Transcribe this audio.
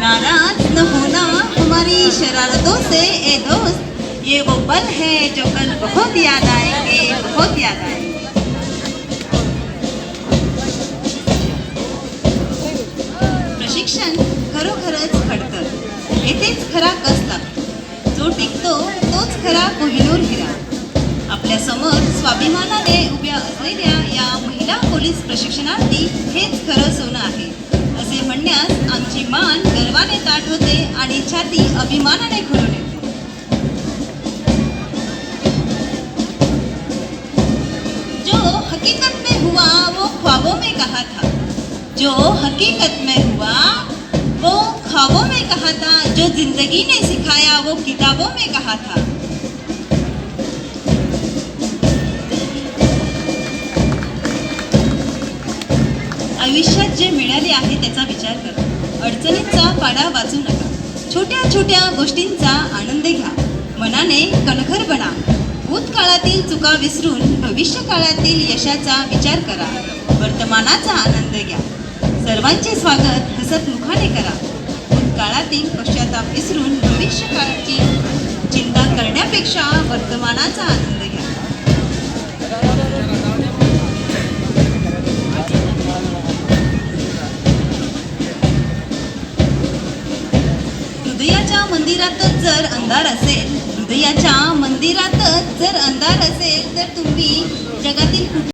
नाराज न होना हमारी शरारतों से ए दोस्त, ये वो पल है जो कल बहुत याद आएंगे, बहुत याद आएंगे. प्रशिक्षण खरोखरच खडतर. येथेच खरा कस लागतो. जो टिकतो तोच खरा कोहिनूर हिरा. आपल्या समोर स्वाभिमानाने उभ्या असलेल्या या महिला पोलीस प्रशिक्षणार्थी हेच खरं सोनं आहे असे म्हणण्यास आमची मान गर्वाने ताठ होते आणि छाती अभिमानाने खुलून येते. जो हकीकत में हुआ वो ख्वाबों में कहा था. जो हकीकत में हुआ वो ख्वाबों में कहा था. जो जिंदगी ने सिखाया वो किताबों में कहा था. आयुष्यात जे मिळाले आहे त्याचा विचार करा. अडचणींचा पाडा वाचू नका. छोट्या छोट्या गोष्टींचा आनंद घ्या. मनाने कणखर बना. भूतकाळातील चुका विसरून भविष्य काळातील यशाचा विचार करा. वर्तमानाचा आनंद घ्या. सर्वांचे स्वागत हसत मुखाने करा. भूतकाळातील पश्चाताप विसरून भविष्य काळाची चिंता करण्यापेक्षा वर्तमानाचा आनंद घ्या. मंदिरातच जर अंधार असेल, हृदयाच्या मंदिरातच जर अंधार असेल तर तुम्ही जगातील